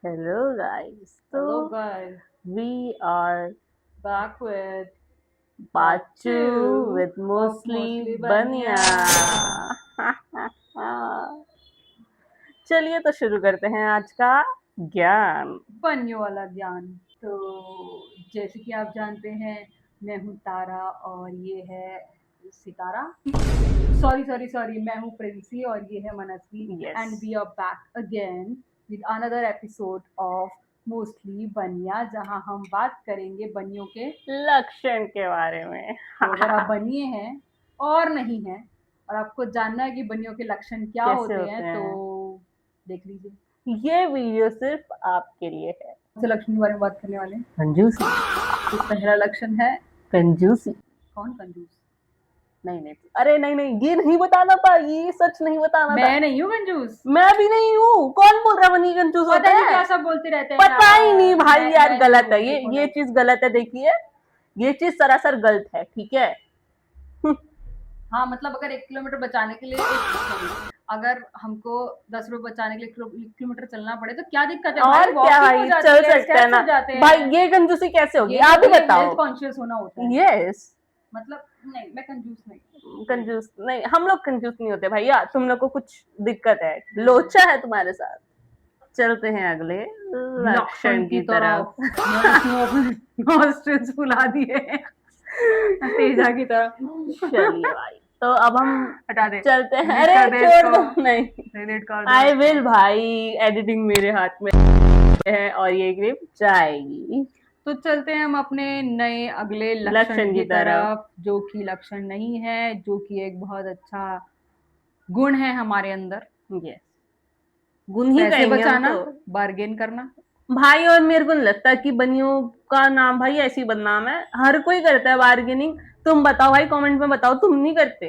Hello guys. Hello So guys, we are back with part part two 2 with of mostly Mostly बनिया. Banya. चलिए तो शुरू करते हैं आज का ज्ञान. बनियों वाला ज्ञान। तो जैसे कि आप जानते हैं, मैं हूँ तारा और ये है सितारा। सॉरी सॉरी सॉरी, मैं हूँ प्रिंसी और ये है Manasvi. Yes. And we are back again with another episode of mostly Baniya, जहाँ हम बात करेंगे बनियों के। लक्षण के बारे में. तो अगर आप बनिए हैं और नहीं हैं और आपको जानना है कि बनियों के लक्षण क्या कैसे होते होते हैं, हैं? तो देख लीजिए। ये वीडियो सिर्फ आपके लिए है. कौन से लक्षण के बारे में बात करने वाले हैं? कंजूसी. तो पहला लक्षण है कंजूसी. कौन कंजूस? नहीं नहीं, अरे नहीं नहीं, ये नहीं बताना था, ये सच नहीं बताना था. मैं नहीं हूँ कंजूस। मैं भी नहीं हूँ. कौन बोल रहा है बनी कंजूस होता पता नहीं है? क्या सब बोलते रहते हैं पता ही नहीं भाई मैं यार, नहीं गलत है हूँ, ये देखो ये ना। चीज गलत है. देखिए, ये चीज सरासर गलत है. ठीक है. हाँ मतलब अगर 1 किलोमीटर बचाने के लिए अगर हमको 10 रुपए बचाने के लिए 1 किलोमीटर चलना पड़े तो क्या दिक्कत है भाई? और क्या वॉकिंग हो भाई, जाती चल है, सकते हैं स्टेप्स ना हो जाते हैं। भाई. ये कंजूसी कैसे होगी, ये आप ही हेल्थ बताओ. कॉन्शियस होना होता है। यस. मतलब नहीं, मैं कंजूस नहीं। कंजूस नहीं, हम लोग कंजूस नहीं होते भैया. तुम लोग को कुछ दिक्कत है, लोचा है तुम्हारे साथ. चलते हैं अगले लक्षण की तरफ. नॉस्ट्रिल्स फुला दिए तेजा की तरह। चलिए भाई, तो अब हम हटा दे, चलते हैं. delete कर अरे दे छोड़ इसको। दो. नहीं, डिलीट कर दो आई इसको। विल भाई. एडिटिंग मेरे हाथ में है और ये क्लिप जाएगी. तो चलते हैं हम अपने नए अगले लक्षण लक्षण की की तरफ. तरफ, जो कि लक्षण नहीं है, जो कि एक बहुत अच्छा गुण है हमारे अंदर। यस. गुण ही पैसे कहेंगे हम बचाना, तो बार्गेन करना। भाई. और मेरे को नहीं लगता कि बनियों का नाम भाई ऐसी बदनाम है. हर कोई करता है बार्गेनिंग. तुम बताओ भाई, कमेंट में बताओ. तुम नहीं करते?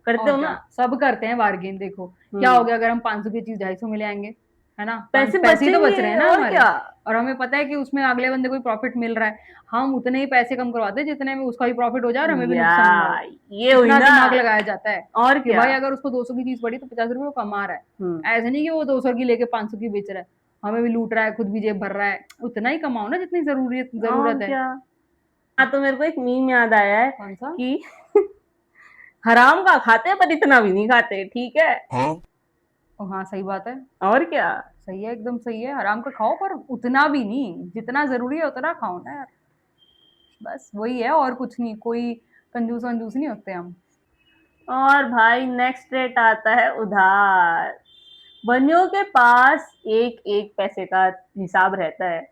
करते और हो क्या, ना. सब करते हैं बार्गेन। देखो क्या हो गया अगर हम 500 की चीज 250 में ले आएंगे, है ना? पैसे पैसे ही तो बच बचेंगे रहे हैं ना और हमारे। क्या. और हमें पता है कि उसमें अगले बंदे को प्रॉफिट मिल रहा है। हम उतने ही पैसे कम करवाते हैं जितने में उसका भी प्रॉफिट हो जाए और हमें भी नुकसान ना हो। ये हुई इतना ना. दिमाग लगाया जाता है और कि क्या. भाई अगर उसको 200 की चीज पड़ी तो 50 रुपए वो कमा रहा है। ऐसे नहीं कि वो 200 की लेके 500 की बेच रहा है, हमें भी लूट रहा है, खुद भी जेब भर रहा है। उतना ही कमाओ ना जितनी और जरूरत है। क्या. हाँ, तो मेरे को एक मीम याद आया है कौन सा? कि हराम का खाते हैं पर इतना भी नहीं खाते. ठीक है. हाँ सही बात है। और क्या. सही है, एकदम सही है। हराम का खाओ पर उतना भी नहीं, जितना जरूरी है उतना खाओ ना यार। बस वही है और कुछ नहीं। कोई कंजूस वंजूस नहीं होते हम। और भाई नेक्स्ट रेट आता है उधार. बनियों के पास एक एक पैसे का हिसाब रहता है.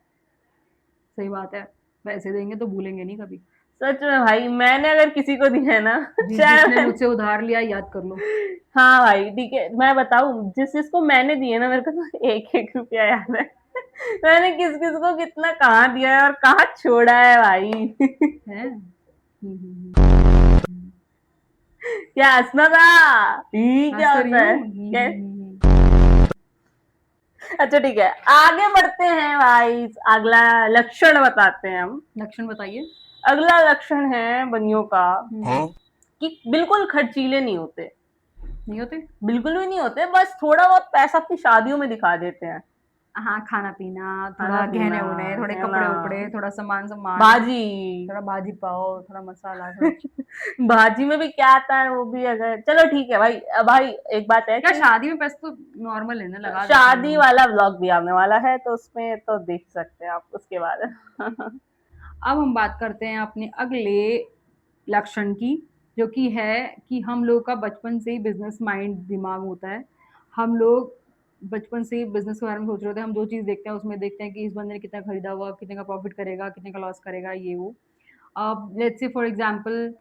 सही बात है। पैसे देंगे तो भूलेंगे नहीं कभी। सच में भाई, मैंने अगर किसी को दिया है ना, जिसने चाहे मुझसे उधार लिया याद कर लो। हाँ भाई ठीक है, मैं बताऊं. जिस जिसको मैंने दिए ना, मेरे को तो एक एक रुपया याद है. मैंने किस किस को कितना कहाँ दिया है और कहाँ छोड़ा है भाई. है। क्या हंसना था? ये क्या हंस तो रही होता है? हूँ। क्या? अच्छा ठीक है, आगे बढ़ते हैं भाई. अगला लक्षण बताते हैं हम. लक्षण बताइए। अगला लक्षण है बनियों का हाँ? कि बिल्कुल खर्चीले नहीं होते. नहीं होते। बिल्कुल भी नहीं होते. बस थोड़ा बहुत पैसा अपनी शादियों में दिखा देते हैं. हाँ, खाना पीना, खाना थोड़ा पीना, गहने उन्हें, थोड़े कहना, कपड़े उपड़े, थोड़ा सामान सामान, बाजी. थोड़ा भाजी पाओ, थोड़ा मसाला, थोड़ा भाजी में भी क्या आता है वो भी. अगर चलो ठीक है भाई. भाई एक बात है क्या कि शादी में पैसे तो नॉर्मल है ना, लगा देते हैं शादी लोग। वाला व्लॉग भी आने वाला है, तो उसमें तो देख सकते हैं आप उसके बाद. अब हम बात करते हैं अपने अगले लक्षण की, जो कि है कि हम लोग का बचपन से ही बिजनेस माइंड दिमाग होता है। हम लोग बचपन से ही बिजनेस के बारे में सोच रहे होते हैं। हम जो चीज़ देखते हैं उसमें देखते हैं कि इस बंदे ने कितना खरीदा हुआ, कितने का प्रॉफिट करेगा, कितने का लॉस करेगा, ये वो। अब लेट्स से फॉर एग्जांपल,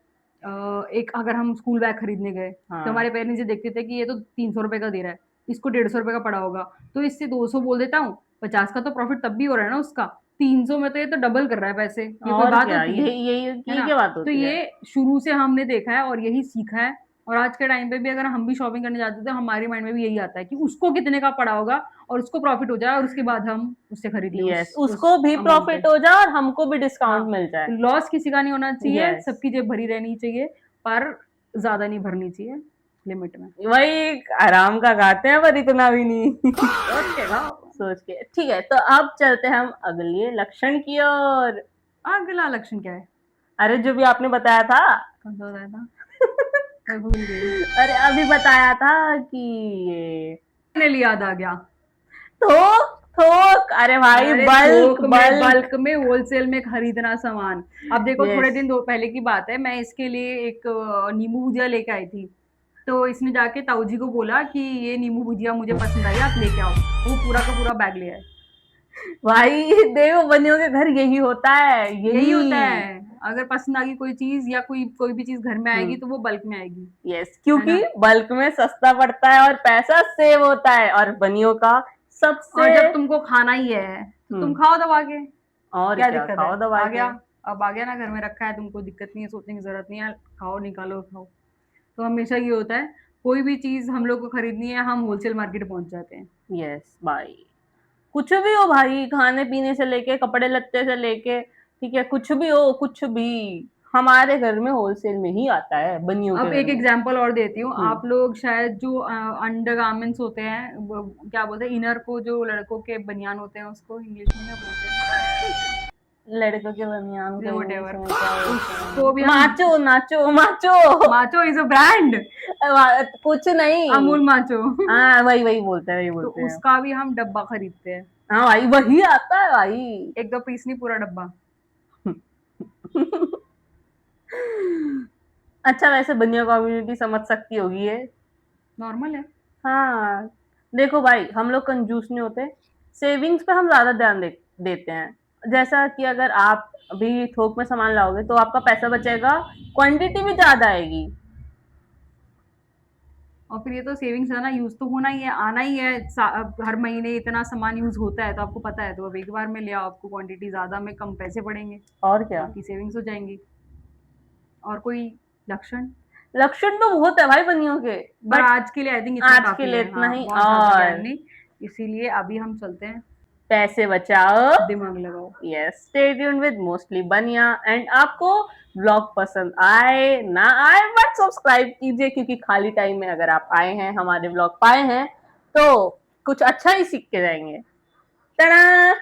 एक अगर हम स्कूल बैग खरीदने गए तो हमारे पेरेंट्स ये देखते थे कि ये तो 300 रुपए का दे रहा है, इसको 150 रुपए का पड़ा होगा, तो इससे 200 बोल देता हूँ, 50 का तो प्रॉफिट तब भी हो रहा है ना उसका। 300 में तो ये तो डबल कर रहा है पैसे, ये कोई और बात क्या, होती है? है ये ना? क्या बात तो होती है. ये शुरू से हमने देखा है और यही सीखा है। और आज के टाइम पे भी अगर हम भी शॉपिंग करने जाते हैं तो हमारे माइंड में भी यही आता है कि उसको कितने का पड़ा होगा और उसको प्रॉफिट हो जाए और उसके बाद हम उससे खरीद लें यस, उस उसको भी अमाउंट पे। प्रॉफिट हो जाए और हमको भी हाँ, डिस्काउंट मिल जाए. तो लॉस किसी का नहीं होना चाहिए, यस. सबकी जेब भरी रहनी चाहिए, पर ज्यादा नहीं भरनी चाहिए, लिमिट में। वही आराम का खाते हैं पर इतना भी नहीं. सोच के खाओ। सोच के। ठीक है, तो अब चलते हैं हम अगले लक्षण की ओर। अगला लक्षण क्या है? अरे जो भी आपने बताया था। कौन सा बताया था? मैं भूल गई। अरे अभी बताया था कि ये फाइनली याद आ गया। थोक थोक। अरे भाई अरे बल्क थोक में, बल्क। बल्क में, होलसेल में खरीदना सामान। अब देखो, थोड़े यस। दिन दो पहले की बात है, मैं इसके लिए एक नींबू भुजिया लेके आई थी। तो इसने जाके ताऊ जी को बोला कि ये नींबू भुजिया मुझे पसंद आई, आप लेके आओ। वो पूरा का पूरा बैग ले आए। भाई देखो बनियों के घर यही होता है, यही होता यही। है, अगर पसंद आ गई कोई चीज या कोई कोई भी चीज घर में आएगी हम्म। तो वो बल्क में आएगी। यस, है ना? क्योंकि बल्क में सस्ता पड़ता है और पैसा सेव होता है, और बनियों का सबसे। और जब तुमको खाना ही है तो तुम हम्म। खाओ दबा के। और क्या क्या, दिक्कत है? खाओ दबा आ के। गया। अब आ गया ना, घर में रखा है, तुमको दिक्कत नहीं है, सोचने की जरूरत नहीं है, खाओ, निकालो, खाओ। तो हमेशा ये होता है, कोई भी चीज हम लोग को खरीदनी है, हम होलसेल मार्केट पहुंच जाते हैं। यस भाई, कुछ भी हो भाई, खाने पीने से लेके कपड़े लत्ते से लेके, ठीक है, कुछ भी हो, कुछ भी हमारे घर में होलसेल में ही आता है, बनियों के अब घर एक में। एग्जांपल और देती हूँ, हम्म। आप लोग शायद जो अंडर गारमेंट्स होते हैं, क्या बोलते हैं, इनर को, जो लड़कों के बनियान होते हैं, उसको इंग्लिश में क्या बोलते हैं? लड़कों के बनियान को वट इंग्लिश एवर, में क्या बोलते उसको भी हैं? हम, macho nacho macho. Macho is a brand. कुछ नहीं। अमूल माचो। हाँ वही वही बोलते हैं, वही तो बोलते हैं। उसका भी हम डब्बा खरीदते हैं। हाँ भाई वही आता है भाई। एक दो पीस नहीं, पूरा डब्बा। अच्छा, वैसे बनिया कम्युनिटी समझ सकती होगी ये। नॉर्मल है। हाँ, देखो भाई हम लोग कंजूस नहीं होते, सेविंग्स पे हम ज्यादा ध्यान देते हैं। जैसा कि अगर आप अभी थोक में सामान लाओगे तो आपका पैसा बचेगा, क्वांटिटी भी ज्यादा आएगी। और फिर ये तो सेविंग्स है ना, यूज तो होना ही है, आना ही है, हर महीने इतना सामान यूज होता है, तो आपको पता है, तो अब एक बार में ले आओ, आपको क्वांटिटी ज्यादा में कम पैसे पड़ेंगे, और तो क्या। आपकी सेविंग्स हो जाएंगी। और कोई लक्षण? लक्षण तो बहुत है भाई बनियों के, पर बट आज के लिए आई थिंक इतना आज के काफी लिए है, इतना हाँ, ही। बहुत ज्यादा ज्ञान और नहीं। इसीलिए अभी हम चलते हैं, पैसे बचाओ। दिमाग लगाओ। Yes, stay tuned with mostly बनिया। एंड आपको ब्लॉग पसंद आए ना आए, बट सब्सक्राइब कीजिए, क्योंकि खाली टाइम में अगर आप आए हैं, हमारे ब्लॉग पाए हैं, तो कुछ अच्छा ही सीख के जाएंगे। टा